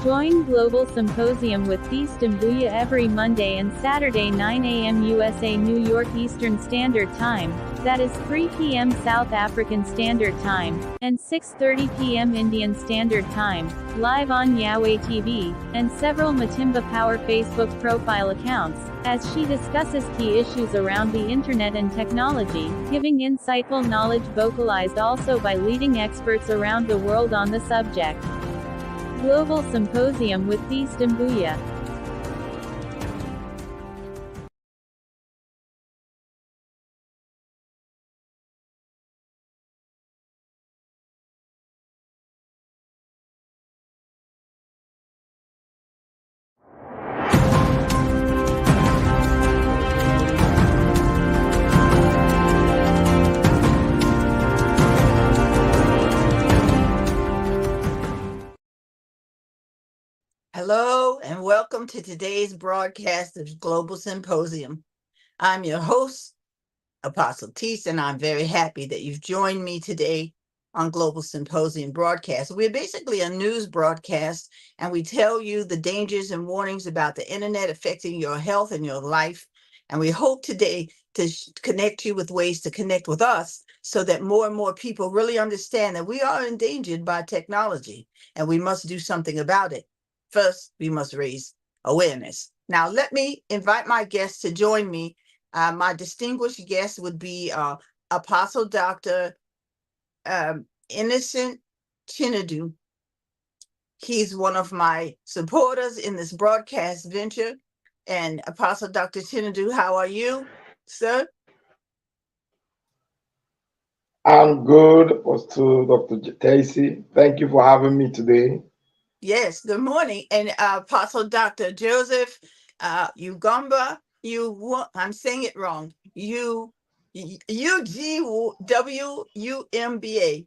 Join Global Symposium with Thiess Dumbuya every Monday and Saturday 9 a.m. USA New York Eastern Standard Time, that is 3 p.m. South African Standard Time, and 6:30 p.m. Indian Standard Time, live on Yahweh TV, and several Matimba Power Facebook profile accounts, as she discusses key issues around the internet and technology, giving insightful knowledge vocalized also by leading experts around the world on the subject. Global Symposium with Thiess Dumbuya. Hello and welcome to today's broadcast of Global Symposium. I'm your host, Apostle Thiess, and I'm very happy that you've joined me today on Global Symposium broadcast. We're basically a news broadcast, and we tell you the dangers and warnings about the internet affecting your health and your life. And we hope today to connect you with ways to connect with us so that more and more people really understand that we are endangered by technology and we must do something about it. First, we must raise awareness. Now, let me invite my guests to join me. My distinguished guest would be Apostle Dr. Innocent Chinedu. He's one of my supporters in this broadcast venture. And Apostle Dr. Chinedu, how are you, sir? I'm good, Apostle Dr. Thiess. Thank you for having me today. Yes, good morning. And Apostle Dr. Joseph Ugomba, I'm saying it wrong. Ugwumba,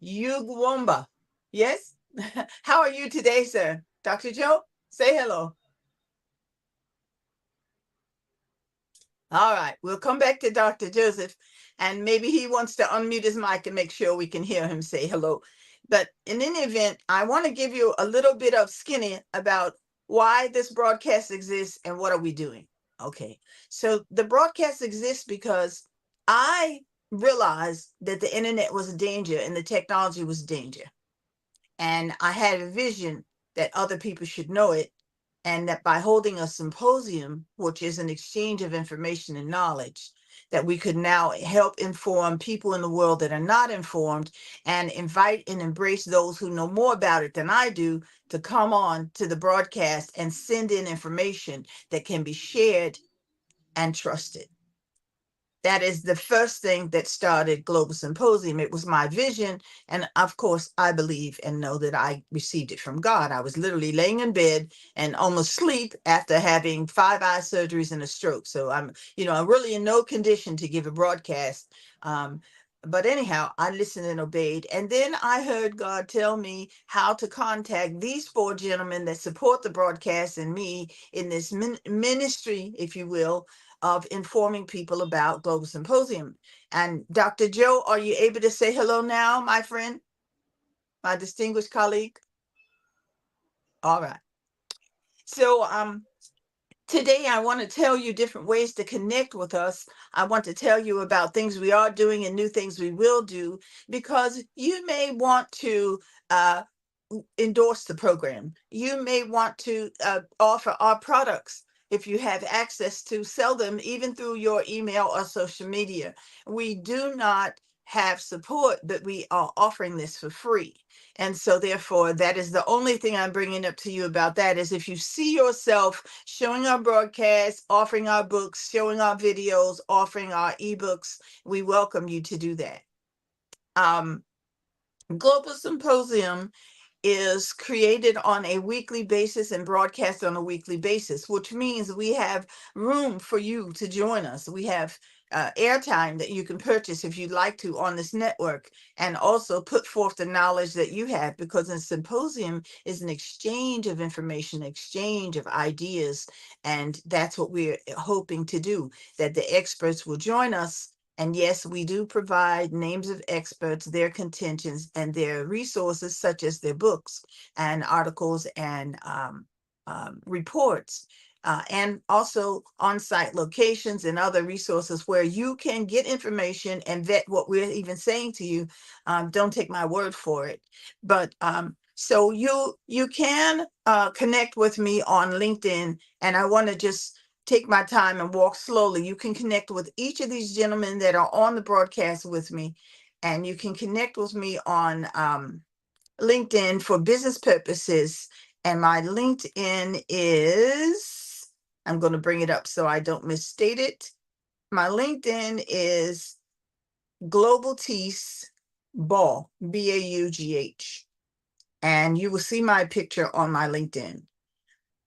Ugwumba. Yes? How are you today, sir? Dr. Joe, say hello. All right, we'll come back to Dr. Joseph, and maybe he wants to unmute his mic and make sure we can hear him say hello. But in any event, I want to give you a little bit of skinny about why this broadcast exists and what are we doing. Okay, so the broadcast exists because I realized that the internet was a danger and the technology was a danger. And I had a vision that other people should know it, and that by holding a symposium, which is an exchange of information and knowledge, that we could now help inform people in the world that are not informed and invite and embrace those who know more about it than I do to come on to the broadcast and send in information that can be shared and trusted. That is the first thing that started Global Symposium. It was my vision. And of course, I believe and know that I received it from God. I was literally laying in bed and almost asleep after having 5 eye surgeries and a stroke. So I'm really in no condition to give a broadcast. But anyhow, I listened and obeyed. And then I heard God tell me how to contact these 4 gentlemen that support the broadcast and me in this ministry, if you will, of informing people about Global Symposium. And Dr. Joe, are you able to say hello now, my friend, my distinguished colleague? All right. So today I want to tell you different ways to connect with us. I want to tell you about things we are doing and new things we will do, because you may want to endorse the program. You may want to offer our products if you have access to sell them, even through your email or social media. We do not have support, but we are offering this for free. And so therefore, that is the only thing I'm bringing up to you about that, is if you see yourself showing our broadcasts, offering our books, showing our videos, offering our ebooks, we welcome you to do that. Global Symposium is created on a weekly basis and broadcast on a weekly basis, which means we have room for you to join us. We have airtime that you can purchase if you'd like to on this network, and also put forth the knowledge that you have, because a symposium is an exchange of information, exchange of ideas, and that's what we're hoping to do, that the experts will join us And yes, we do provide names of experts, their contentions, and their resources, such as their books and articles and reports, and also on-site locations and other resources where you can get information and vet what we're even saying to you. Don't take my word for it. But so you can connect with me on LinkedIn, and I want to just take my time and walk slowly. You can connect with each of these gentlemen that are on the broadcast with me, and you can connect with me on LinkedIn for business purposes. And my LinkedIn is, I'm going to bring it up so I don't misstate it. My LinkedIn is Global Thiess Ball, Baugh. And you will see my picture on my LinkedIn.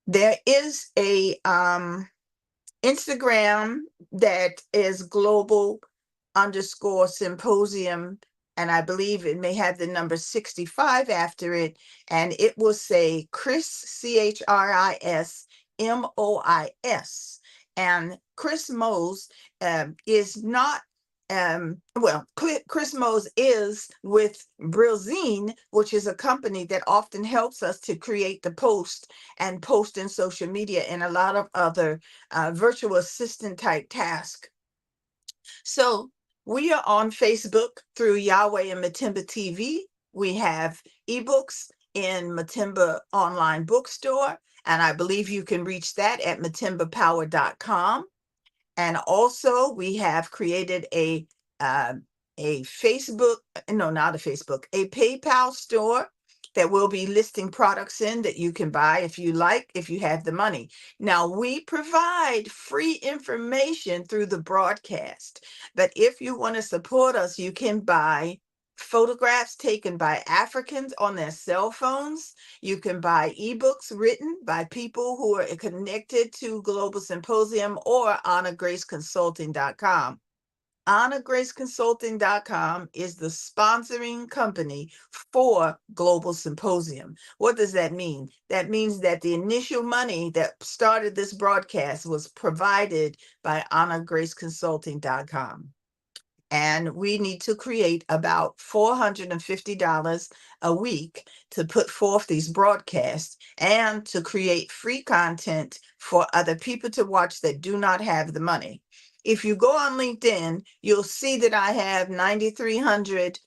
There is a Instagram that is global_symposium, and I believe it may have the number 65 after it, and it will say Chris, CHRIS MOIS. And Chris Mose is not Chris Mose is with Brilzine, which is a company that often helps us to create the post and post in social media and a lot of other virtual assistant type tasks. So we are on Facebook through Yahweh and Matimba TV. We have ebooks in Matimba online bookstore, and I believe you can reach that at matimbapower.com. And also we have created a Facebook, no, not a Facebook, a PayPal store that will be listing products in that you can buy if you like, if you have the money. Now, we provide free information through the broadcast, but if you want to support us, you can buy photographs taken by Africans on their cell phones. You can buy ebooks written by people who are connected to Global Symposium or HonorGraceConsulting.com. HonorGraceConsulting.com is the sponsoring company for Global Symposium. What does that mean? That means that the initial money that started this broadcast was provided by HonorGraceConsulting.com. And we need to create about $450 a week to put forth these broadcasts and to create free content for other people to watch that do not have the money. If you go on LinkedIn, you'll see that I have 9,300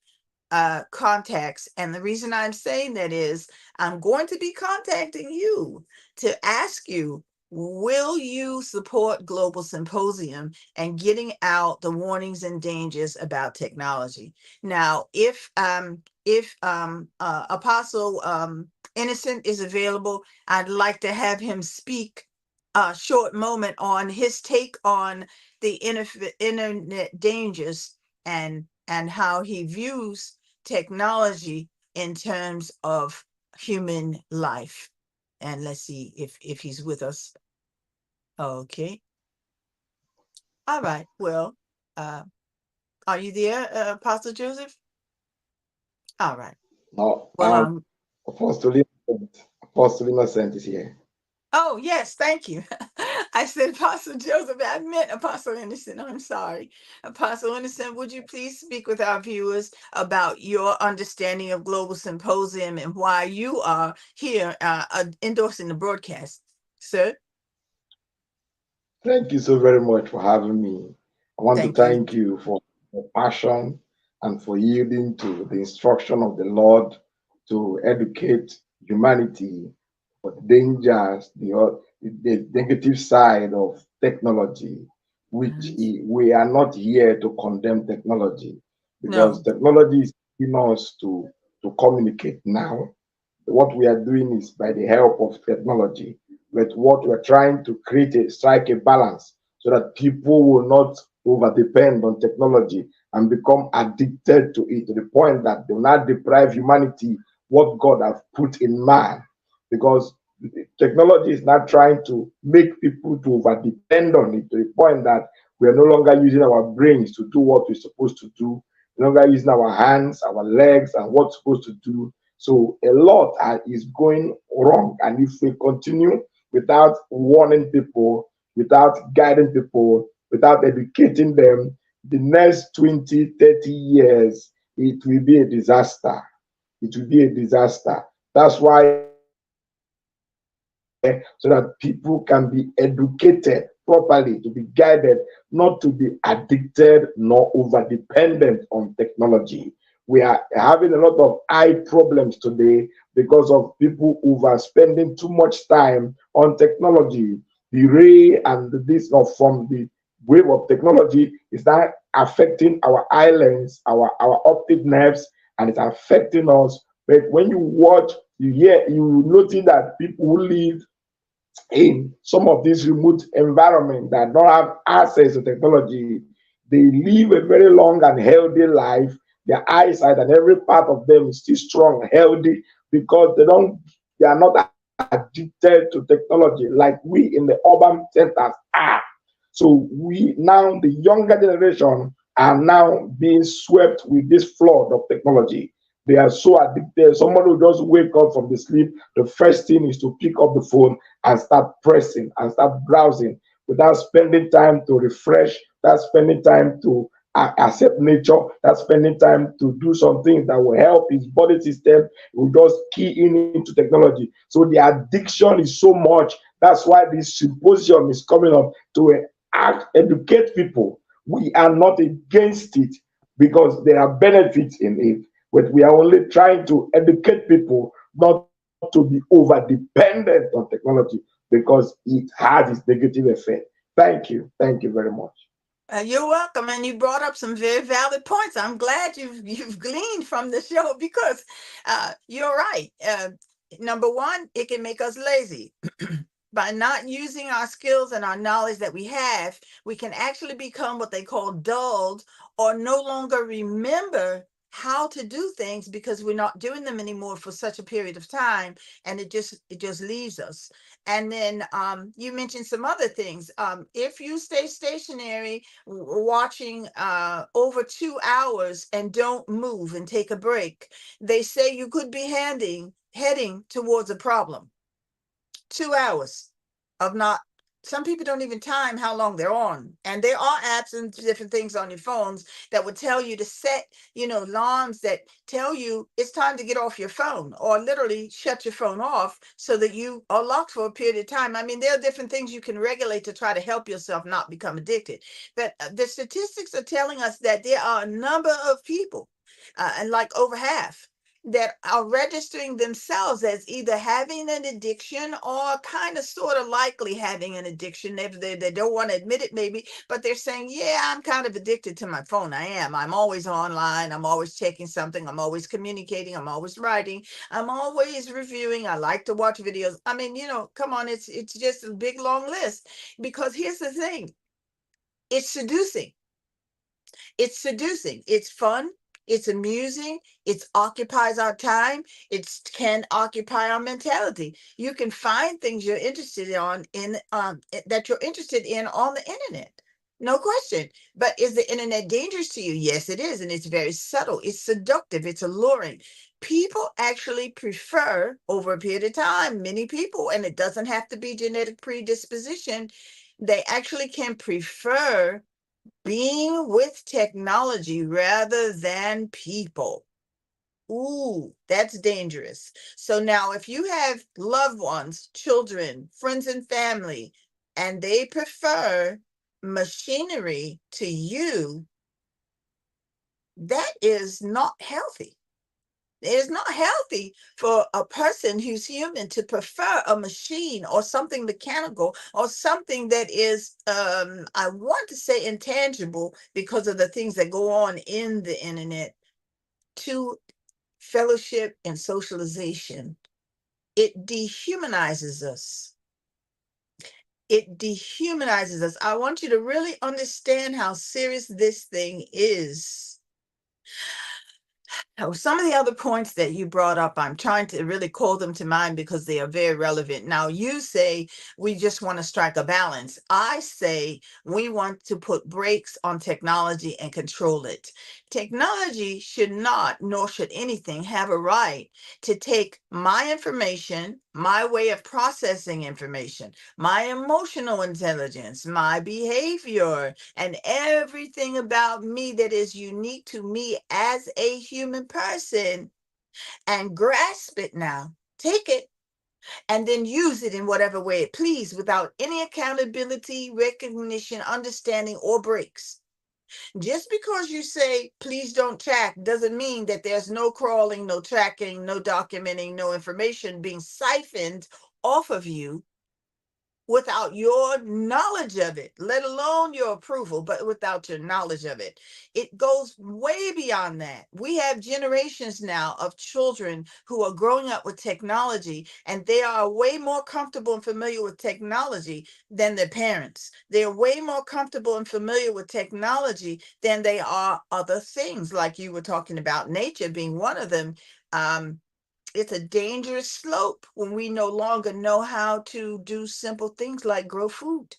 contacts. And the reason I'm saying that is I'm going to be contacting you to ask you, will you support Global Symposium and getting out the warnings and dangers about technology? Now, if Apostle Innocent is available, I'd like to have him speak a short moment on his take on the internet dangers and how he views technology in terms of human life. And let's see if he's with us. Okay. All right. Well, are you there, Apostle Joseph? All right. No, Well, Apostle Innocent is here. oh, yes, thank you. I said Apostle Joseph, I meant Apostle Innocent. I'm sorry. Apostle Innocent, would you please speak with our viewers about your understanding of Global Symposium and why you are here endorsing the broadcast, sir? Thank you so very much for having me. I want to Thank you. thank you for your passion and for yielding to the instruction of the Lord to educate humanity for the dangers, the negative side of technology, which we are not here to condemn technology because No. technology is helping us to communicate now. What we are doing is by the help of technology, but what we're trying to create strike a balance so that people will not over depend on technology and become addicted to it to the point that they will not deprive humanity what God has put in man. Because technology is not trying to make people to over depend on it to the point that we are no longer using our brains to do what we're supposed to do, no longer using our hands, our legs, and what's supposed to do. So a lot is going wrong. And if we continue without warning people, without guiding people, without educating them, the next 20, 30 years, it will be a disaster. It will be a disaster. That's why so that people can be educated properly, to be guided, not to be addicted nor over dependent on technology. We are having a lot of eye problems today because of people overspending too much time on technology. The ray and this from the wave of technology is that affecting our islands, our optic nerves, and it's affecting us. But when you watch, you hear, you notice that people who live in some of these remote environments that don't have access to technology, they live a very long and healthy life. Their eyesight and every part of them is still strong, healthy, because they are not addicted to technology like we in the urban centers are. So we now, the younger generation, are now being swept with this flood of technology. They are so addicted. Somebody will just wake up from the sleep. The first thing is to pick up the phone and start pressing and start browsing without spending time to refresh, without spending time to accept nature, without spending time to do some things that will help his body system. Will just key in into technology. So the addiction is so much. That's why this symposium is coming up to educate people. We are not against it because there are benefits in it, but we are only trying to educate people not to be over dependent on technology because it has its negative effect. Thank you. Thank you very much. You're welcome, and you brought up some very valid points. I'm glad you've gleaned from the show because you're right. Number one, it can make us lazy. By not using our skills and our knowledge that we have, we can actually become what they call dulled or no longer remember how to do things because we're not doing them anymore for such a period of time, and it just leaves us. And then you mentioned some other things. If you stay stationary watching over 2 hours and don't move and take a break, they say you could be heading towards a problem. 2 hours of not, some people don't even time how long they're on. And there are apps and different things on your phones that would tell you to set, alarms that tell you it's time to get off your phone, or literally shut your phone off so that you are locked for a period of time. I mean, there are different things you can regulate to try to help yourself not become addicted. But the statistics are telling us that there are a number of people, and like over half, that are registering themselves as either having an addiction or kind of sort of likely having an addiction. They don't want to admit it maybe, but they're saying, yeah, I'm kind of addicted to my phone. I am. I'm always online. I'm always checking something. I'm always communicating. I'm always writing. I'm always reviewing. I like to watch videos. I mean, come on, it's just a big long list, because here's the thing. It's seducing. It's seducing. It's fun. It's amusing. It occupies our time. It can occupy our mentality. You can find things you're interested in that you're interested in on the internet. No question. But is the internet dangerous to you? Yes, it is. And it's very subtle. It's seductive. It's alluring. People actually prefer, over a period of time, many people, and it doesn't have to be genetic predisposition, they actually can prefer being with technology rather than people. Ooh, that's dangerous. So now, if you have loved ones, children, friends, and family, and they prefer machinery to you, that is not healthy. It is not healthy for a person who's human to prefer a machine or something mechanical or something that is, I want to say, intangible because of the things that go on in the internet, to fellowship and socialization. It dehumanizes us. It dehumanizes us. I want you to really understand how serious this thing is. Now, some of the other points that you brought up, I'm trying to really call them to mind because they are very relevant. Now, you say we just want to strike a balance. I say we want to put brakes on technology and control it. Technology should not, nor should anything, have a right to take my information, my way of processing information, my emotional intelligence, my behavior, and everything about me that is unique to me as a human person, and grasp it now. Take it and then use it in whatever way it please without any accountability, recognition, understanding, or breaks. Just because you say, please don't track, doesn't mean that there's no crawling, no tracking, no documenting, no information being siphoned off of you without your knowledge of it, let alone your approval, but without your knowledge of it. It goes way beyond that. We have generations now of children who are growing up with technology, and they are way more comfortable and familiar with technology than their parents. They're way more comfortable and familiar with technology than they are other things, like you were talking about, nature being one of them. It's a dangerous slope when we no longer know how to do simple things like grow food,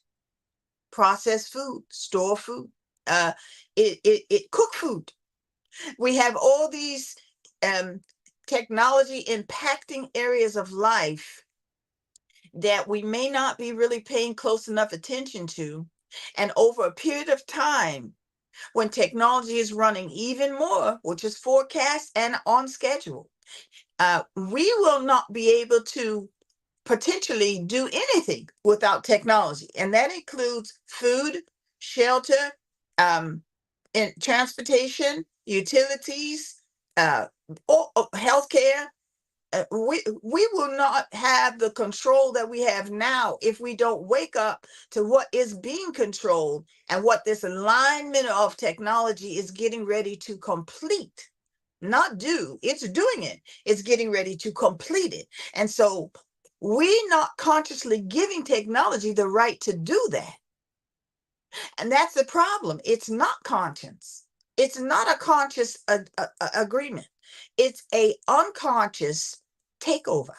process food, store food, cook food. We have all these technology impacting areas of life that we may not be really paying close enough attention to. And over a period of time, when technology is running even more, which is forecast and on schedule, we will not be able to potentially do anything without technology. And that includes food, shelter, in transportation, utilities, healthcare. We will not have the control that we have now if we don't wake up to what is being controlled and what this alignment of technology is getting ready to complete. Not do, it's doing it. It's getting ready to complete it. And so we're not consciously giving technology the right to do that. And that's the problem. It's not conscience. It's not a conscious agreement. It's a unconscious takeover.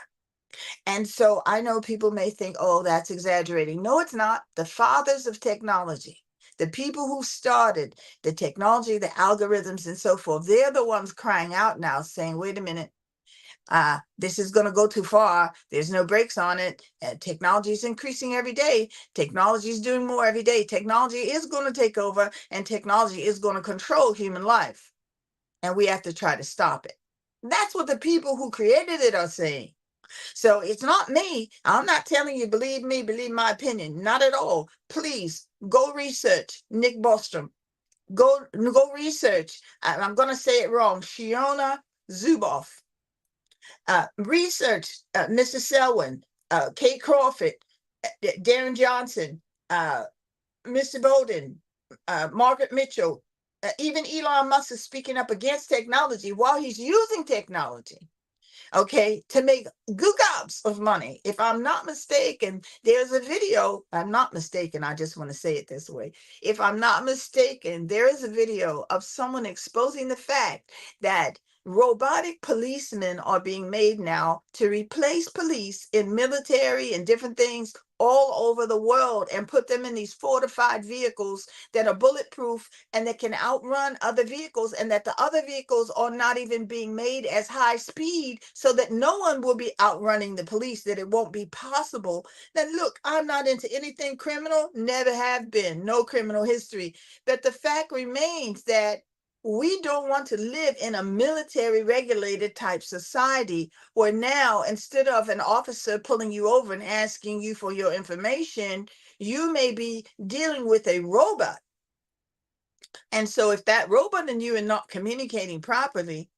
And so I know people may think, oh, that's exaggerating. No, it's not. The fathers of technology, the people who started the technology, the algorithms, and so forth, they're the ones crying out now saying, wait a minute, this is going to go too far. There's no brakes on it. Technology is increasing every day. Technology is doing more every day. Technology is going to take over, and technology is going to control human life. And we have to try to stop it. That's what the people who created it are saying. So it's not me. I'm not telling you, believe me, believe my opinion. Not at all. Please go research Nick Bostrom. Go research. I'm going to say it wrong. Shiona Zuboff. Research Mr. Selwyn, Kate Crawford, Darren Johnson, Mr. Bowden, Margaret Mitchell. Even Elon Musk is speaking up against technology while he's using technology, okay, to make gobs of money. If I'm not mistaken, there's a video. I'm not mistaken. I just want to say it this way. If I'm not mistaken, there is a video of someone exposing the fact that robotic policemen are being made now to replace police in military and different things all over the world, and put them in these fortified vehicles that are bulletproof and that can outrun other vehicles, and that the other vehicles are not even being made as high speed so that no one will be outrunning the police, that it won't be possible. Now, look, I'm not into anything criminal, never have been, no criminal history. But the fact remains that we don't want to live in a military regulated type society where now, instead of an officer pulling you over and asking you for your information, you may be dealing with a robot. And so if that robot and you are not communicating properly,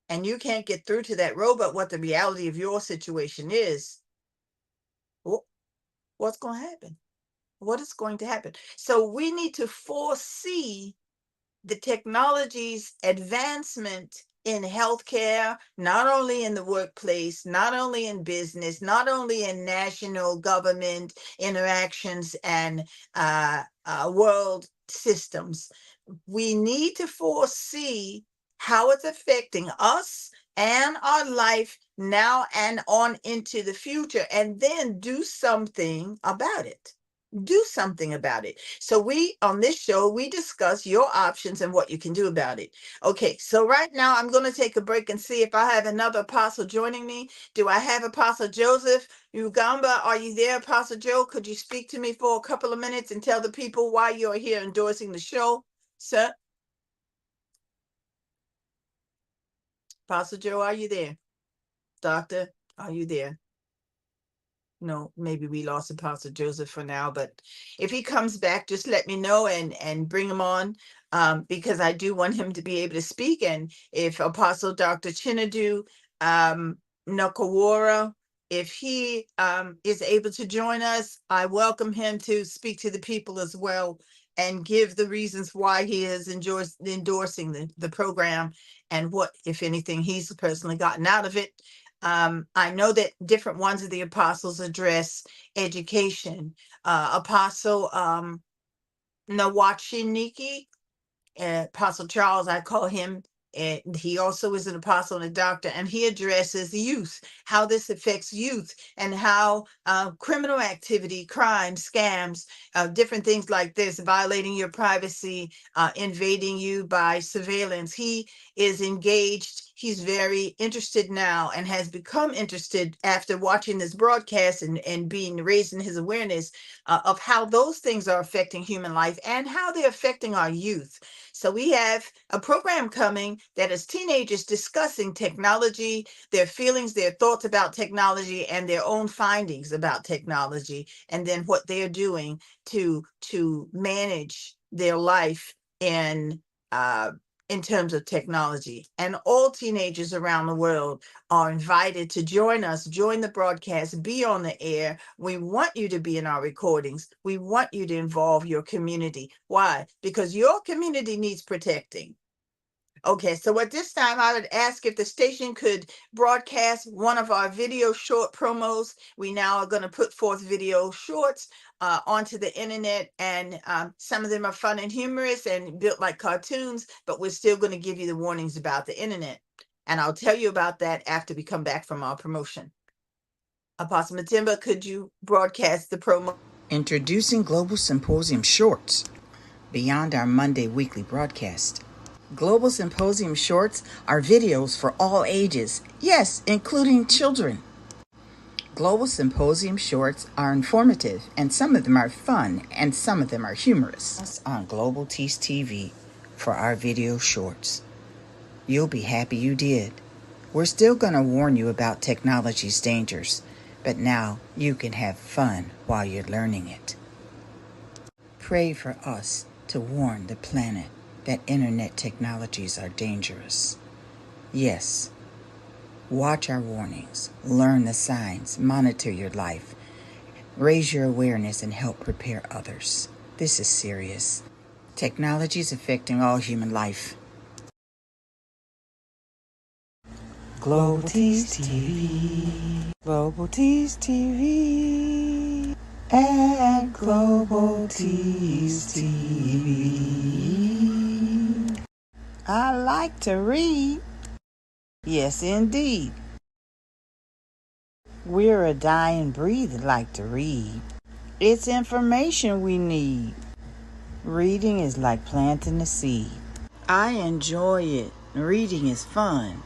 and you can't get through to that robot what the reality of your situation is, what's going to happen? What is going to happen? So we need to foresee the technology's advancement in healthcare, not only in the workplace, not only in business, not only in national government interactions and world systems. We need to foresee how it's affecting us and our life now and on into the future, and then do something about it. do something about it. So we, on this show, we discuss your options and what you can do about it. Okay, so right now I'm going to take a break and see if I have another apostle joining me. Do I have Apostle Joseph Ugamba? Are you there, Apostle Joe? Could you speak to me for a couple of minutes and tell the people why you're here endorsing the show, sir? Apostle Joe, are you there? Doctor, are you there? No, maybe we lost Apostle Joseph for now, but if he comes back, just let me know and bring him on, because I do want him to be able to speak. And if Apostle Dr. Chinadu Nakawara, if he is able to join us, I welcome him to speak to the people as well and give the reasons why he is endorsing the program and what, if anything, he's personally gotten out of it. I know that different ones of the apostles address education. Apostle Nawachiniki, Apostle Charles, I call him, and he also is an apostle and a doctor, and he addresses youth, how this affects youth, and how criminal activity, crime, scams, different things like this, violating your privacy, invading you by surveillance. He is engaged. He's very interested now and has become interested after watching this broadcast and being raised in his awareness of how those things are affecting human life and how they're affecting our youth. So we have a program coming that is teenagers discussing technology, their feelings, their thoughts about technology, and their own findings about technology, and then what they're doing to manage their life in terms of technology. And all teenagers around the world are invited to join us, join the broadcast, be on the air. We want you to be in our recordings. We want you to involve your community. Why? Because your community needs protecting. Okay, so at this time, I would ask if the station could broadcast one of our video short promos. We now are going to put forth video shorts onto the internet, and some of them are fun and humorous and built like cartoons, but we're still going to give you the warnings about the internet. And I'll tell you about that after we come back from our promotion. Apostle Matimba, could you broadcast the promo? Introducing Global Symposium Shorts, beyond our Monday weekly broadcast. Global Symposium Shorts are videos for all ages, yes, including children. Global Symposium Shorts are informative, and some of them are fun, and some of them are humorous. Us on Global Thiess TV for our video shorts. You'll be happy you did. We're still going to warn you about technology's dangers, but now you can have fun while you're learning it. Pray for us to warn the planet that internet technologies are dangerous. Yes. Watch our warnings, learn the signs, monitor your life, raise your awareness, and help prepare others. This is serious. Technology is affecting all human life. Global Thiess TV, Global Thiess TV, at Global Thiess TV. I like to read. Yes, indeed. We're a dying breed that like to read. It's information we need. Reading is like planting a seed. I enjoy it. Reading is fun.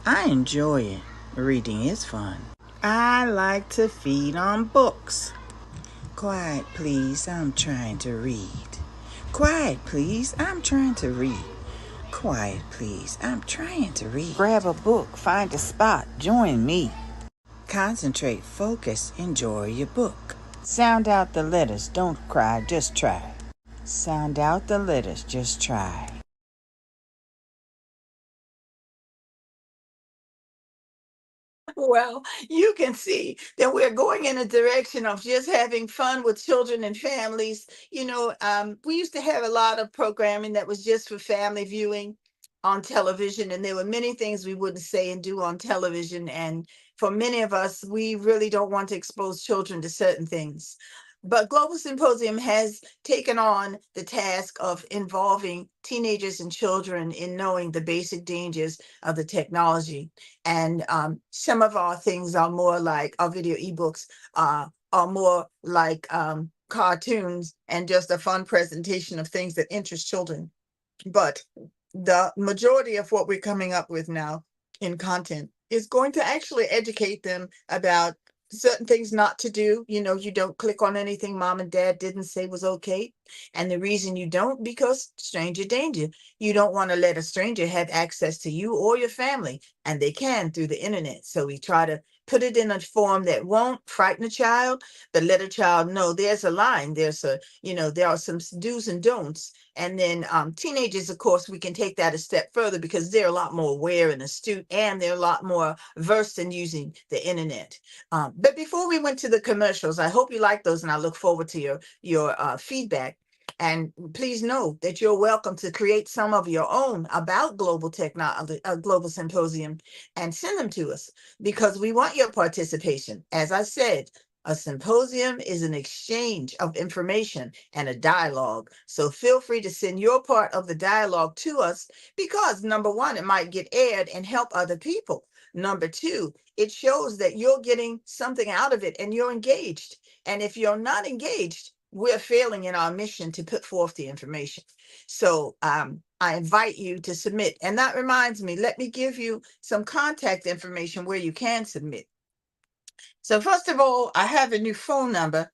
I enjoy it. Reading is fun. I like to feed on books. Quiet, please. I'm trying to read. Quiet, please. I'm trying to read. Quiet, please. I'm trying to read. Grab a book, find a spot, join me. Concentrate, focus, enjoy your book. Sound out the letters, don't cry, just try. Sound out the letters, just try. Well, you can see that we're going in a direction of just having fun with children and families. We used to have a lot of programming that was just for family viewing on television, and there were many things we wouldn't say and do on television. And for many of us, we really don't want to expose children to certain things. But Global Symposium has taken on the task of involving teenagers and children in knowing the basic dangers of the technology. And some of our things are more like our video ebooks are more like cartoons and just a fun presentation of things that interest children. But the majority of what we're coming up with now in content is going to actually educate them about certain things not to do. You know, you don't click on anything mom and dad didn't say was okay. And the reason you don't, because stranger danger. You don't want to let a stranger have access to you or your family, and they can through the internet. So we try to put it in a form that won't frighten a child, but let a child know there's a line, there's a, you know, there are some do's and don'ts. And then teenagers, of course, we can take that a step further because they're a lot more aware and astute, and they're a lot more versed in using the internet. But before we went to the commercials, I hope you like those, and I look forward to your feedback. And please know that you're welcome to create some of your own about global technology, global symposium, and send them to us because we want your participation. As I said, a symposium is an exchange of information and a dialogue. So feel free to send your part of the dialogue to us because number one, it might get aired and help other people. Number two, it shows that you're getting something out of it and you're engaged. And if you're not engaged, we're failing in our mission to put forth the information. So I invite you to submit. And that reminds me, let me give you some contact information where you can submit. So first of all, I have a new phone number,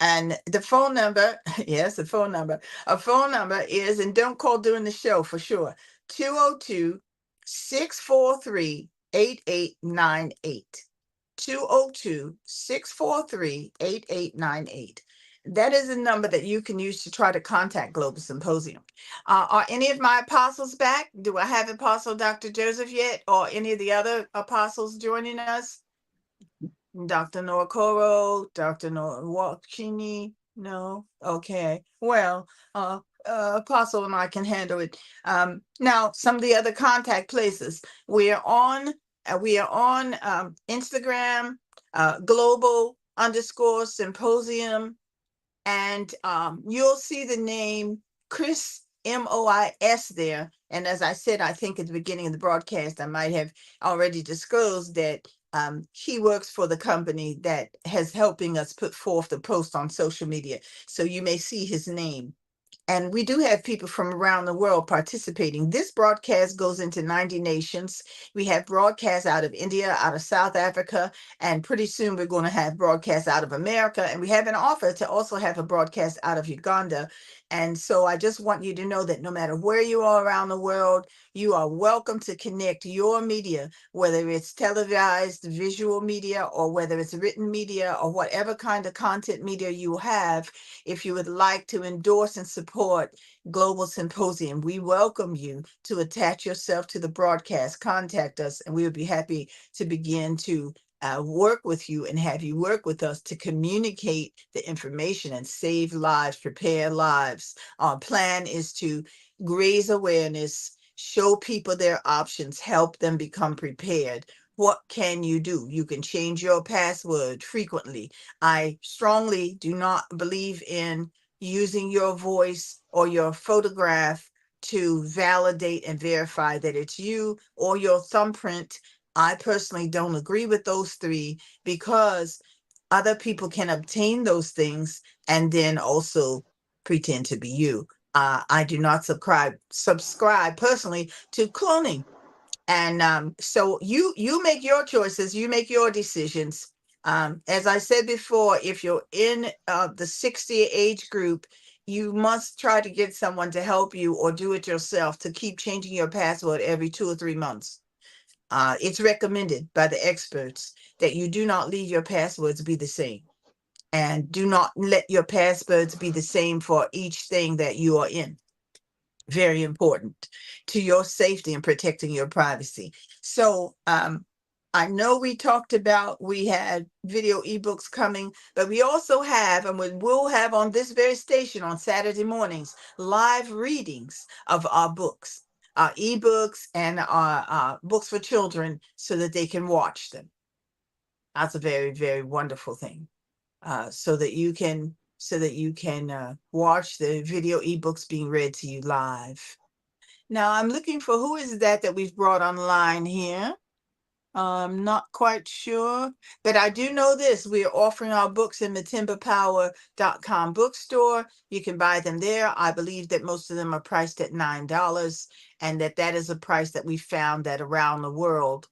and the phone number, yes, the phone number. A phone number is, and don't call during the show for sure, 202-643-8898. 202-643-8898. That is a number that you can use to try to contact Global Symposium. Are any of my apostles back? Do I have Apostle Dr. Joseph yet, or any of the other apostles joining us? Dr. Norokoro, Dr. Norwalchini? No? Okay. Well, Apostle and I can handle it. Now, some of the other contact places. We are on Instagram, global_symposium, and you'll see the name Chris MOIS there. And as I said, I think at the beginning of the broadcast, I might have already disclosed that he works for the company that has helping us put forth the post on social media. So you may see his name. And we do have people from around the world participating. This broadcast goes into 90 nations. We have broadcasts out of India, out of South Africa, and pretty soon we're going to have broadcasts out of America. And we have an offer to also have a broadcast out of Uganda. And so I just want you to know that no matter where you are around the world, you are welcome to connect your media, whether it's televised, visual media, or whether it's written media, or whatever kind of content media you have. If you would like to endorse and support Global Symposium, we welcome you to attach yourself to the broadcast. Contact us, and we would be happy to begin to work with you and have you work with us to communicate the information and save lives, prepare lives. Our plan is to raise awareness, show people their options, help them become prepared. What can you do? You can change your password frequently. I strongly do not believe in using your voice or your photograph to validate and verify that it's you, or your thumbprint. I personally don't agree with those three because other people can obtain those things and then also pretend to be you. I do not subscribe personally to cloning. And so you make your choices, you make your decisions. As I said before, if you're in the 60 age group, you must try to get someone to help you or do it yourself to keep changing your password every 2 or 3 months. It's recommended by the experts that you do not leave your passwords be the same. And do not let your passwords be the same for each thing that you are in. Very important to your safety and protecting your privacy. So I know we talked about, we had video ebooks coming, but we also have, and we will have on this very station on Saturday mornings, live readings of our books, our ebooks and our books for children so that they can watch them. That's a very, very wonderful thing. So that you can watch the video ebooks being read to you live. Now I'm looking for who is that we've brought online here. I'm not quite sure, but I do know this. We are offering our books in the timberpower.com bookstore. You can buy them there. I believe that most of them are priced at $9, and that is a price that we found that around the world,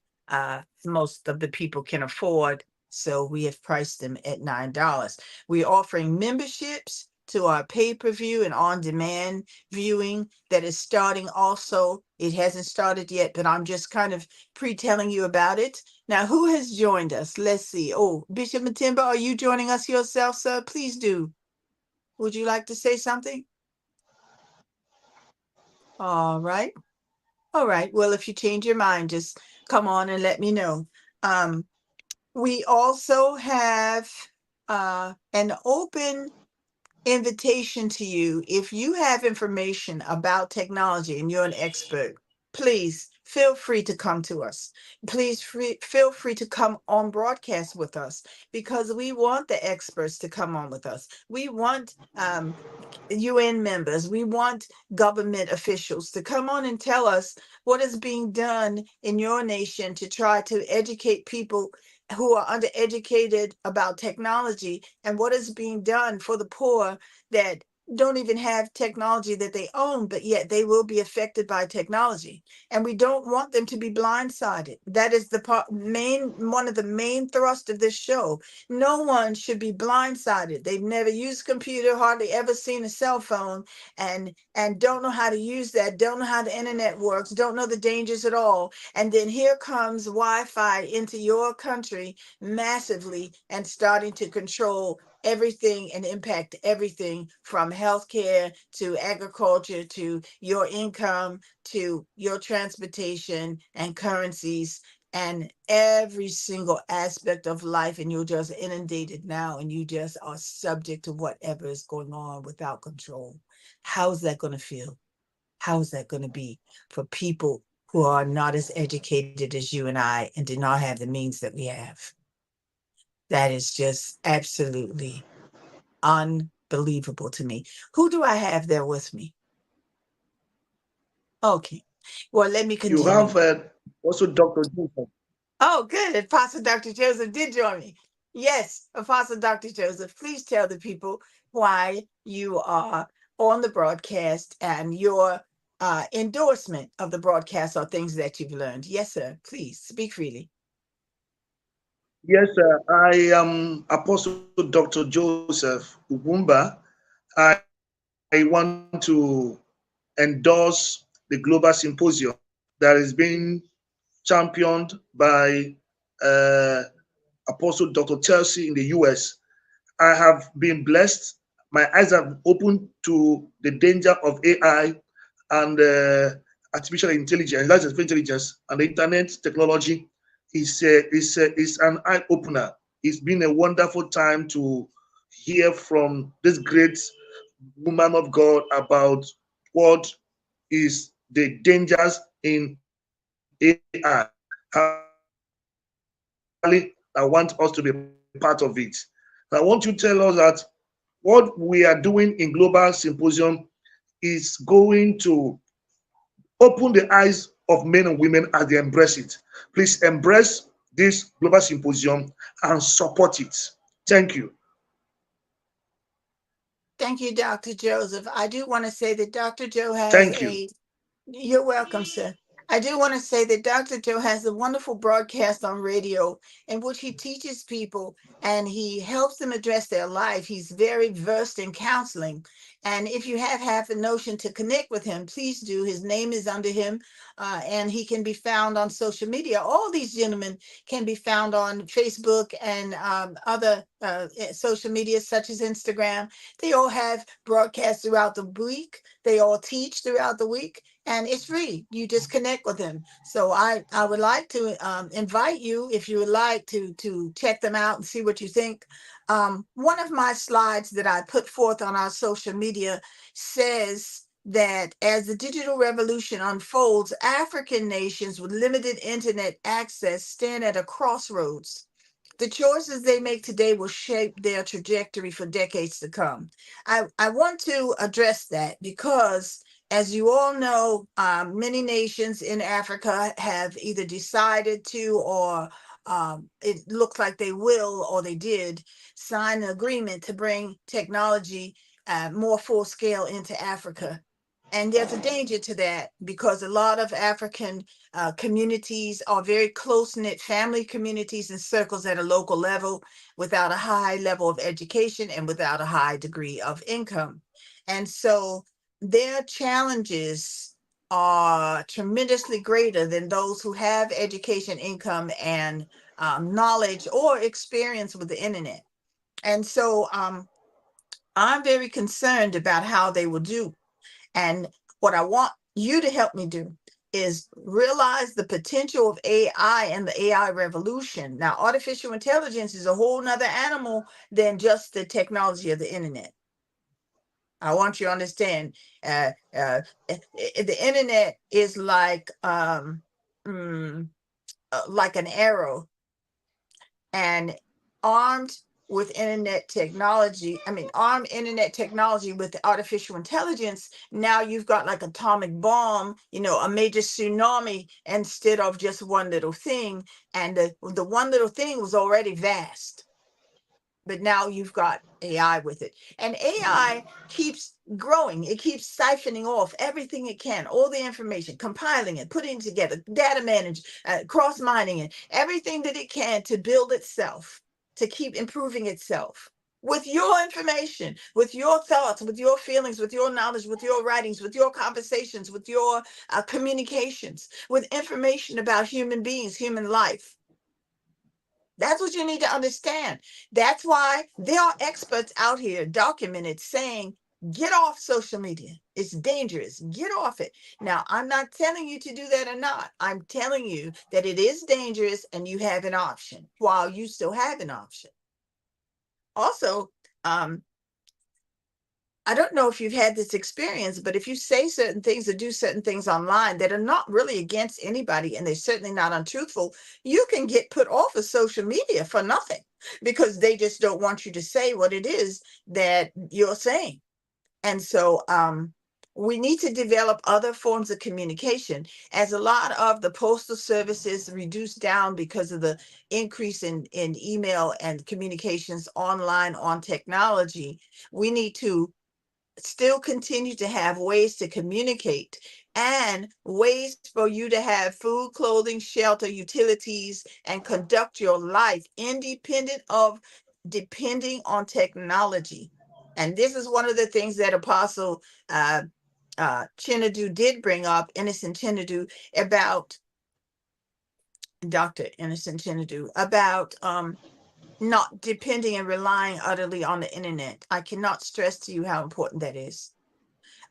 most of the people can afford. So we have priced them at $9. We're offering memberships to our pay-per-view and on-demand viewing that is starting also. It hasn't started yet, but I'm just kind of pre-telling you about it. Now, who has joined us? Let's see. Oh, Bishop Matimba, are you joining us yourself, sir? Please do. Would you like to say something? All right. All right. Well, if you change your mind, just come on and let me know. We also have an open invitation to you. If you have information about technology and you're an expert, please feel free to come to us. Please feel free to come on broadcast with us, because we want the experts to come on with us. We want UN members, we want government officials to come on and tell us what is being done in your nation to try to educate people who are undereducated about technology, and what is being done for the poor that don't even have technology that they own, but yet they will be affected by technology. And we don't want them to be blindsided. That is one of the main thrust of this show. No one should be blindsided. They've never used a computer, hardly ever seen a cell phone, and don't know how to use that, don't know how the internet works, don't know the dangers at all. And then here comes Wi-Fi into your country massively and starting to control everything and impact everything from healthcare to agriculture to your income to your transportation and currencies and every single aspect of life. And you're just inundated now, and you just are subject to whatever is going on without control. How's that going to feel? How's that going to be for people who are not as educated as you and I and do not have the means that we have? That is just absolutely unbelievable to me. Who do I have there with me? Okay. Well, let me You have continue. also Dr. Joseph. Oh, good. Apostle Dr. Joseph did join me. Yes, Apostle Dr. Joseph, please tell the people why you are on the broadcast and your endorsement of the broadcast or things that you've learned. Yes, sir. Please speak freely. Yes, sir. I am Apostle Dr. Joseph Ubumba. I want to endorse the Global Symposium that is being championed by uh, Apostle Dr. Chelsea in the US. I have been blessed. My eyes have opened to the danger of AI and artificial intelligence, artificial intelligence, and the internet technology is an eye opener. It's been a wonderful time to hear from this great woman of God about what is the dangers in AI. I want us to be part of it. I want you to tell us that what we are doing in Global Symposium is going to open the eyes of men and women as they embrace it. Please embrace this Global Symposium and support it. Thank you. Thank you, Dr. Joseph. I do want to say that Dr. Joe has Thank you. You're welcome, sir. I do want to say that Dr. Joe has a wonderful broadcast on radio in which he teaches people and he helps them address their life. He's very versed in counseling. And if you have half a notion to connect with him, please do. His name is under him, and he can be found on social media. All these gentlemen can be found on Facebook and other social media, such as Instagram. They all have broadcasts throughout the week. They all teach throughout the week, and it's free. You just connect with them. So I would like to invite you, if you would like to check them out and see what you think. One of my slides that I put forth on our social media says that as the digital revolution unfolds, African nations with limited internet access stand at a crossroads. The choices they make today will shape their trajectory for decades to come. I want to address that because As you all know, many nations in Africa have either decided to, or it looks like they will, or they did sign an agreement to bring technology more full scale into Africa. And there's a danger to that, because a lot of African communities are very close-knit family communities and circles at a local level, without a high level of education and without a high degree of income. And so their challenges are tremendously greater than those who have education, income, and knowledge or experience with the internet. And so I'm very concerned about how they will do. And what I want you to help me do is realize the potential of AI and the AI revolution. Now, artificial intelligence is a whole nother animal than just the technology of the internet. I want you to understand, the internet is like an arrow, and armed with internet technology, armed internet technology with artificial intelligence, now you've got like atomic bomb, a major tsunami instead of just one little thing. And the one little thing was already vast, but now you've got AI with it. And AI keeps growing. It keeps siphoning off everything it can, all the information, compiling it, putting it together, data manage, cross-mining it, everything that it can to build itself, to keep improving itself. With your information, with your thoughts, with your feelings, with your knowledge, with your writings, with your conversations, with your communications, with information about human beings, human life. That's what you need to understand. That's why there are experts out here documented saying, get off social media. It's dangerous. Get off it. Now, I'm not telling you to do that or not. I'm telling you that it is dangerous and you have an option while you still have an option. Also, I don't know if you've had this experience, but if you say certain things or do certain things online that are not really against anybody, and they're certainly not untruthful, you can get put off of social media for nothing, because they just don't want you to say what it is that you're saying. And so we need to develop other forms of communication, as a lot of the postal services reduced down because of the increase in email and communications online on technology. We need to still continue to have ways to communicate, and ways for you to have food, clothing, shelter, utilities, and conduct your life independent of depending on technology. And this is one of the things that Apostle Chinadu did bring up, Innocent Chinadu, about Dr. Innocent Chinadu, about not depending and relying utterly on the internet. I cannot stress to you how important that is.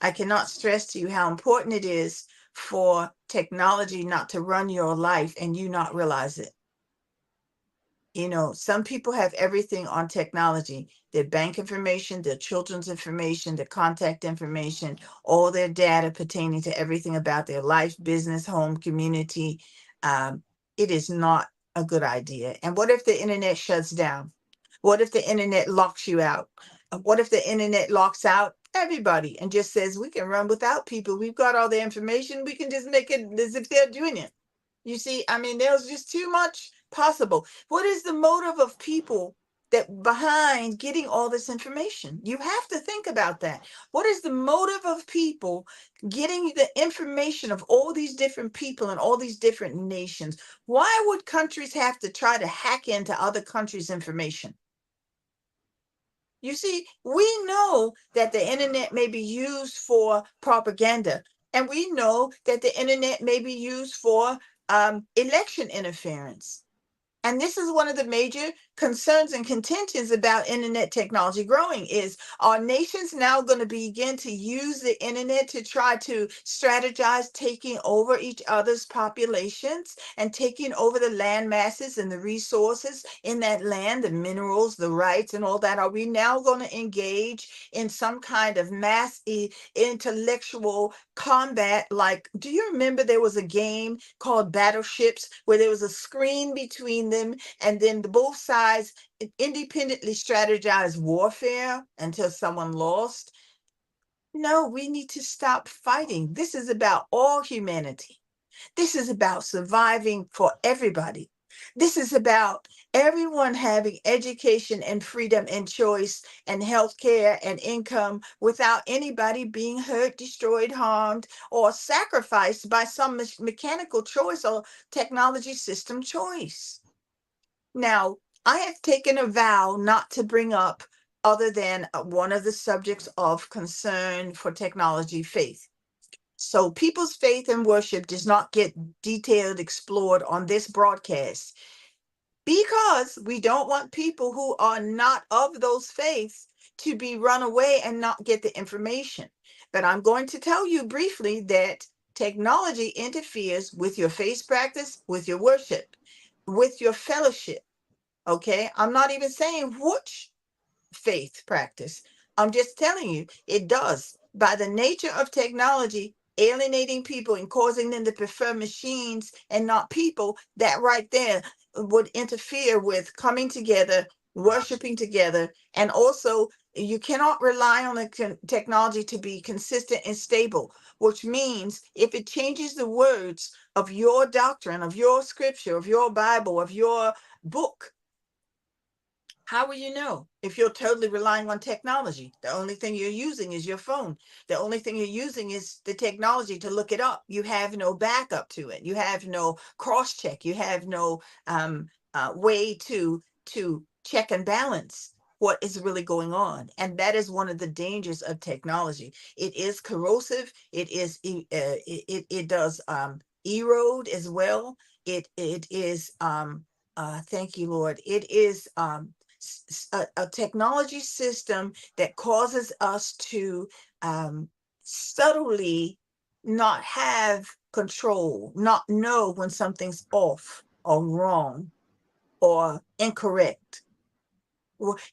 I cannot stress to you how important it is for technology not to run your life and you not realize it. Some people have everything on technology: their bank information, their children's information, their contact information, all their data pertaining to everything about their life, business, home, community. It is not a good idea. And what if the internet shuts down? What if the internet locks you out? What if the internet locks out everybody and just says, we can run without people? We've got all the information. We can just make it as if they're doing it. You see, there's just too much possible. What is the motive of people that behind getting all this information? You have to think about that. What is the motive of people getting the information of all these different people and all these different nations? Why would countries have to try to hack into other countries' information? You see, we know that the internet may be used for propaganda, and we know that the internet may be used for election interference. And this is one of the major concerns and contentions about internet technology growing is, are nations now going to begin to use the internet to try to strategize taking over each other's populations and taking over the land masses and the resources in that land, the minerals, the rights, and all that? Are we now going to engage in some kind of mass intellectual combat? Like, do you remember there was a game called Battleships where there was a screen between them, and then both sides independently strategized warfare until someone lost? No, we need to stop fighting. This is about all humanity. This is about surviving for everybody. This is about everyone having education and freedom and choice and health care and income without anybody being hurt, destroyed, harmed, or sacrificed by some mechanical choice or technology system choice. Now, I have taken a vow not to bring up other than one of the subjects of concern for technology, faith. So people's faith and worship does not get detailed, explored on this broadcast because we don't want people who are not of those faiths to be run away and not get the information. But I'm going to tell you briefly that technology interferes with your faith practice, with your worship, with your fellowship. Okay, I'm not even saying which faith practice. I'm just telling you, it does. By the nature of technology, alienating people and causing them to prefer machines and not people, that right there would interfere with coming together, worshiping together. And also, you cannot rely on the technology to be consistent and stable, which means if it changes the words of your doctrine, of your scripture, of your Bible, of your book, how will you know if you're totally relying on technology? The only thing you're using is your phone. The only thing you're using is the technology to look it up. You have no backup to it. You have no cross check. You have no way to check and balance what is really going on. And that is one of the dangers of technology. It is corrosive. It does erode as well. It is thank you, Lord. It is a technology system that causes us to subtly not have control, not know when something's off or wrong or incorrect.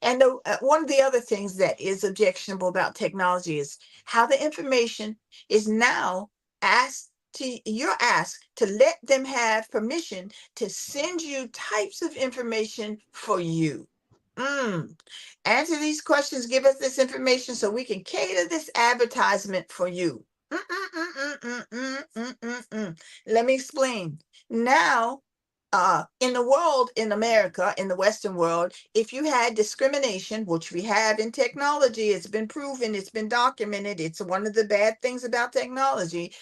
And one of the other things that is objectionable about technology is how the information is now you're asked to let them have permission to send you types of information for you. Answer these questions, give us this information so we can cater this advertisement for you. Let me explain. Now, in the world, in America, in the Western world, if you had discrimination, which we have in technology, it's been proven, it's been documented, it's one of the bad things about technology.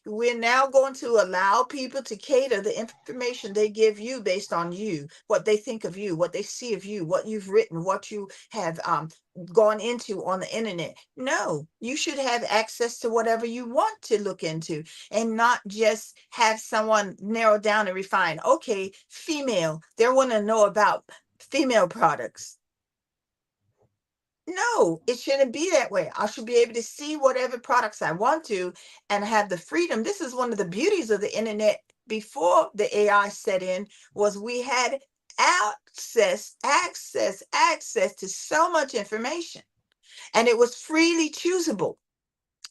We're now going to allow people to cater the information they give you based on you, what they think of you, what they see of you, what you've written, what you have gone into on the internet. No, you should have access to whatever you want to look into and not just have someone narrow down and refine. Okay, female, they want to know about female products. No, it shouldn't be that way. I should be able to see whatever products I want to and have the freedom. This is one of the beauties of the internet before the AI set in, was we had access to so much information, and it was freely choosable.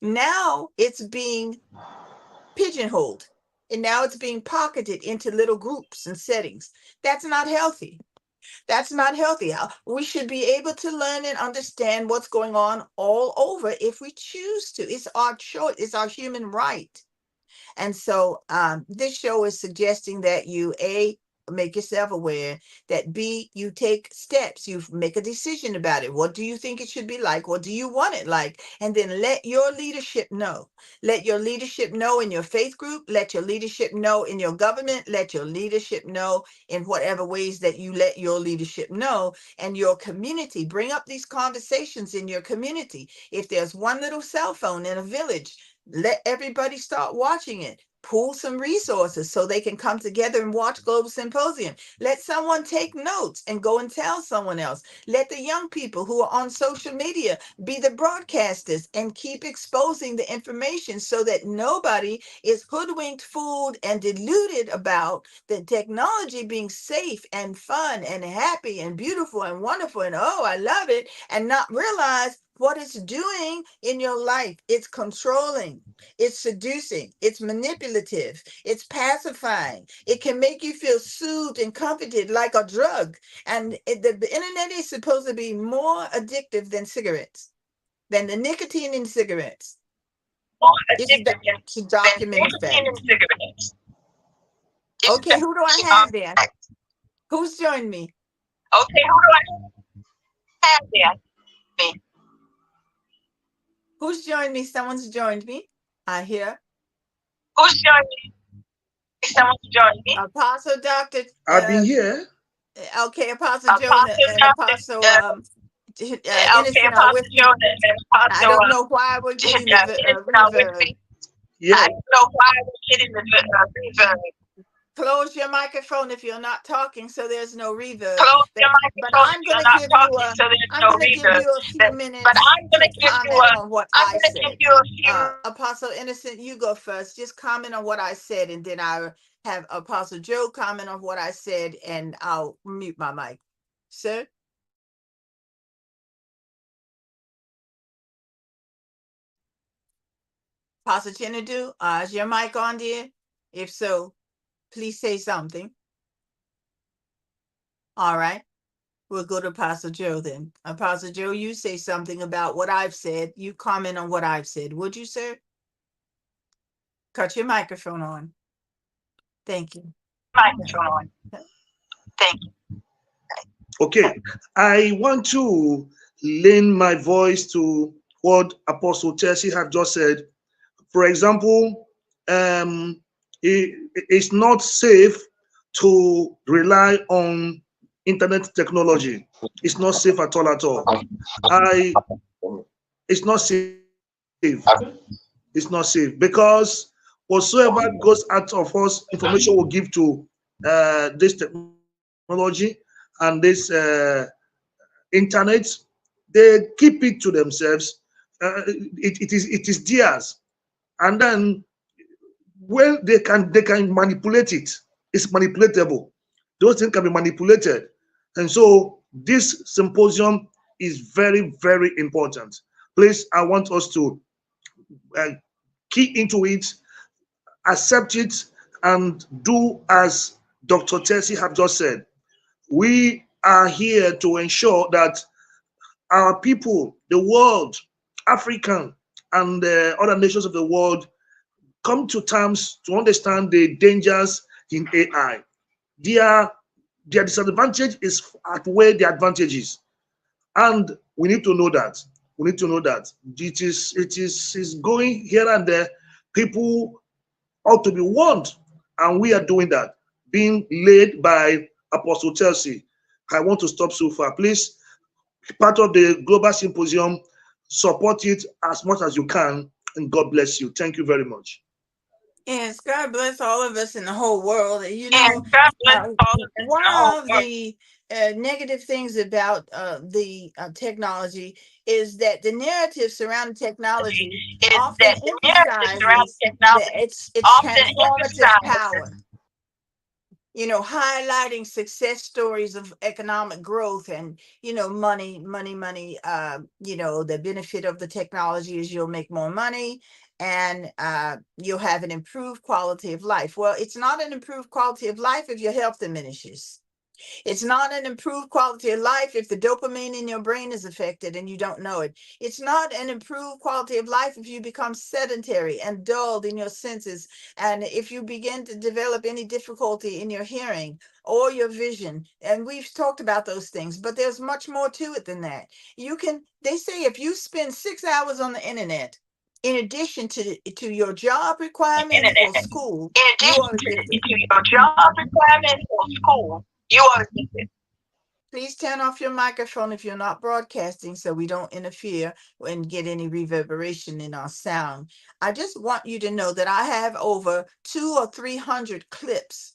Now it's being pigeonholed, and now it's being pocketed into little groups and settings. That's not healthy. That's not healthy. We should be able to learn and understand what's going on all over if we choose to. It's our choice. It's our human right. And so this show is suggesting that you, A, make yourself aware, that B, you take steps, you make a decision about it. What do you think it should be like? What do you want it like? And then let your leadership know. Let your leadership know in your faith group. Let your leadership know in your government. Let your leadership know in whatever ways that you let your leadership know, and your community. Bring up these conversations in your community. If there's one little cell phone in a village, let everybody start watching it. Pool some resources so they can come together and watch Global Symposium. Let someone take notes and go and tell someone else. Let the young people who are on social media be the broadcasters and keep exposing the information so that nobody is hoodwinked, fooled, and deluded about the technology being safe and fun and happy and beautiful and wonderful and oh, I love it, and not realize what it's doing in your life. It's controlling, it's seducing, it's manipulative, it's pacifying. It can make you feel soothed and comforted like a drug. And the internet is supposed to be more addictive than cigarettes. than the nicotine in cigarettes. More It's addictive to than documented nicotine in fact. cigarettes. Okay, who do I have there? Who's joined me? Okay, who do I have there? Me. Who's joined me? Someone's joined me. I hear. Who's joined me? Someone's joined me. Apostle Dr. I've been here. Okay, Apostle Jonah and Apostle Innocent are with me. I don't know why we're getting the reverb. Yeah. I don't know why we're getting the reverb. Close your microphone if you're not talking, so there's no reverb. Close your But microphone I'm if going you're to not give talking, you so there's I'm no going to give you a reverb. few minutes But I'm going to to give you comment on what I said. few. Apostle Innocent, you go first. Just comment on what I said, and then I'll have Apostle Joe comment on what I said, and I'll mute my mic. Sir? Apostle Chinadu, is your mic on, dear? If so, please say something. All right. We'll go to Apostle Joe then. Apostle Joe, you say something about what I've said. You comment on what I've said. Would you, sir? Cut your microphone on. Thank you. Microphone on. Thank you. Okay. I want to lend my voice to what Apostle Thiess have just said. For example, it's not safe to rely on internet technology. It's not safe at all. It's not safe. It's not safe because whatsoever goes out of us, information will give to this technology and this internet. They keep it to themselves. It is theirs, and then when they can manipulate it. It's manipulatable. Those things can be manipulated, and so this symposium is very, very important. Please, I want us to key into it, accept it, and do as Dr. Thiess have just said. We are here to ensure that our people, the world, African, and other nations of the world come to terms to understand the dangers in AI. Their disadvantage is outweigh the advantages, and we need to know that. We need to know that it is going here and there. People ought to be warned, and we are doing that, being led by Apostle Thiess. I want to stop so far. Please, part of the Global Symposium, support it as much as you can, and God bless you. Thank you very much. Yes, God bless all of us in the whole world. You And know, God bless all of us in the one whole of world. the negative things about the technology is that the narrative surrounding technology Is often that the narrative around emphasizes technology its often transformative power. emphasizes You know, highlighting success stories of economic growth and, you know, money. You know, the benefit of the technology is you'll make more money and you'll have an improved quality of life. Well, it's not an improved quality of life if your health diminishes. It's not an improved quality of life if the dopamine in your brain is affected and you don't know it. It's not an improved quality of life if you become sedentary and dulled in your senses, and if you begin to develop any difficulty in your hearing or your vision. And we've talked about those things, but there's much more to it than that. They say if you spend 6 hours on the internet, in addition to your job requirements or internet. school, In you addition are addicted. to your job requirements or school, you are addicted. Please turn off your microphone if you're not broadcasting so we don't interfere and get any reverberation in our sound. I just want you to know that I have over 200 or 300 clips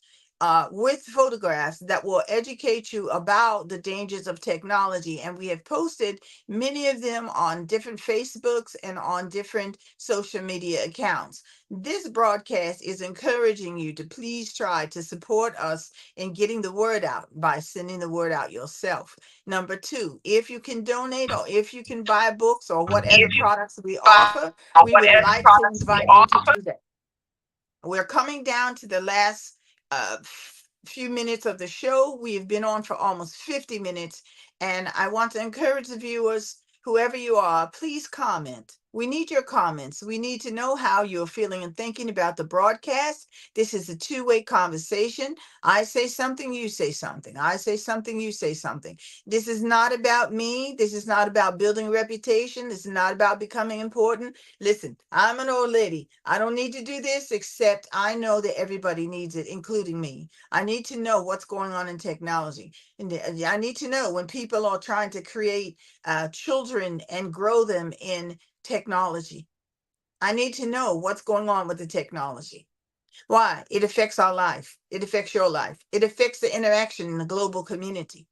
with photographs that will educate you about the dangers of technology. And we have posted many of them on different Facebooks and on different social media accounts. This broadcast is encouraging you to please try to support us in getting the word out by sending the word out yourself. Number two, if you can donate or if you can buy books or whatever products we offer, we would like to invite you to do that. We're coming down to the last few minutes of the show. We've been on for almost 50 minutes, and I want to encourage the viewers whoever you are, please comment. We need your comments. We need to know how you're feeling and thinking about the broadcast. This is a two-way conversation. I say something, you say something. I say something, you say something. This is not about me. This is not about building reputation. This is not about becoming important. Listen, I'm an old lady. I don't need to do this, except I know that everybody needs it, including me. I need to know what's going on in technology. And I need to know when people are trying to create children and grow them in technology. I need to know what's going on with the technology. Why? It affects our life. It affects your life. It affects the interaction in the global community.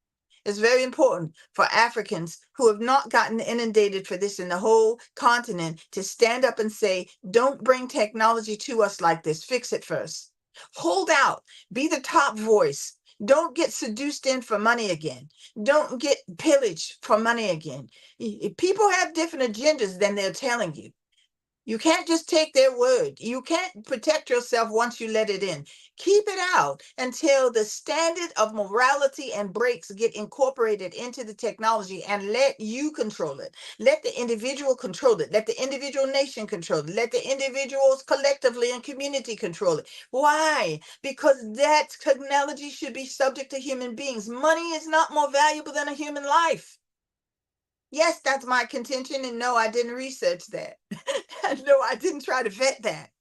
It's very important for Africans who have not gotten inundated for this in the whole continent to stand up and say, don't bring technology to us like this. Fix it first. Hold out. Be the top voice. Don't get seduced in for money again. Don't get pillaged for money again. If people have different agendas than they're telling you. You can't just take their word. You can't protect yourself once you let it in. Keep it out until the standard of morality and breaks get incorporated into the technology, and let you control it. Let the individual control it. Let the individual nation control it. Let the individuals collectively and community control it. Why? Because that technology should be subject to human beings. Money is not more valuable than a human life. Yes, that's my contention. And no, I didn't research that. No, I didn't try to vet that.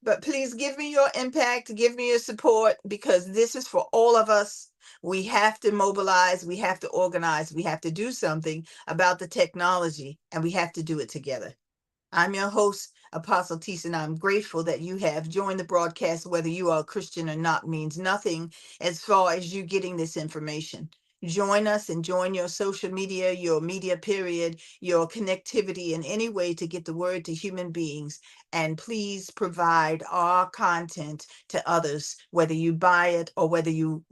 But please give me your impact, give me your support, because this is for all of us. We have to mobilize, we have to organize, we have to do something about the technology, and we have to do it together. I'm your host, Apostle Thiess, and I'm grateful that you have joined the broadcast. Whether you are a Christian or not means nothing as far as you getting this information. Join us and join your social media, your media period, your connectivity in any way to get the word to human beings. And please provide our content to others, whether you buy it or whether you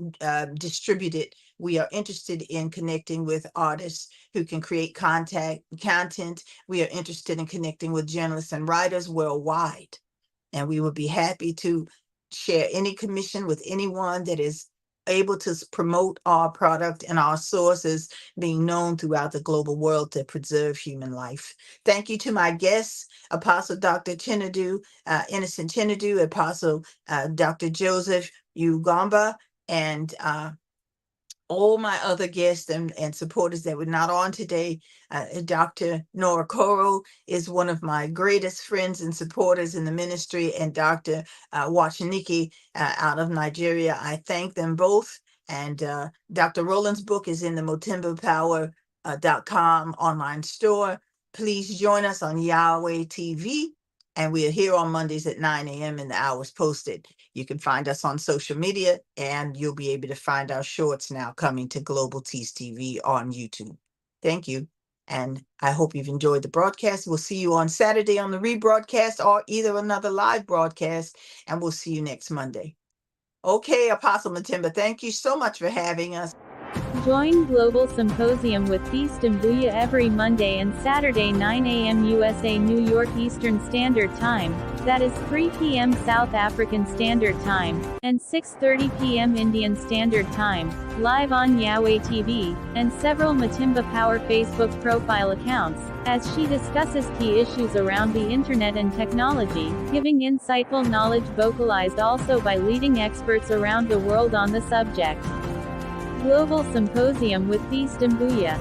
distribute it. We are interested in connecting with artists who can create content. We are interested in connecting with journalists and writers worldwide. And we would be happy to share any commission with anyone that is able to promote our product and our sources being known throughout the global world to preserve human life. Thank you to my guests, Apostle Dr. Chinedu, Innocent Chinedu, Apostle Dr. Joseph Ugamba, and all my other guests and supporters that were not on today. Dr. Nora Koro is one of my greatest friends and supporters in the ministry, and Dr. Wachiniki out of Nigeria. I thank them both. And Dr. Rowland's book is in the motimbapower.com online store. Please join us on Yahweh TV. And we are here on Mondays at 9 a.m. in the hours posted. You can find us on social media, and you'll be able to find our shorts now coming to Global Thiess TV on YouTube. Thank you. And I hope you've enjoyed the broadcast. We'll see you on Saturday on the rebroadcast or either another live broadcast, and we'll see you next Monday. Okay, Apostle Matimba, thank you so much for having us. Join Global Symposium with Thiess Dumbuya every Monday and Saturday 9 a.m. USA New York Eastern Standard Time, that is 3 p.m. South African Standard Time, and 6:30 p.m. Indian Standard Time, live on Yahweh TV, and several Matimba Power Facebook profile accounts, as she discusses key issues around the internet and technology, giving insightful knowledge vocalized also by leading experts around the world on the subject. Global Symposium with Thiess Dumbuya.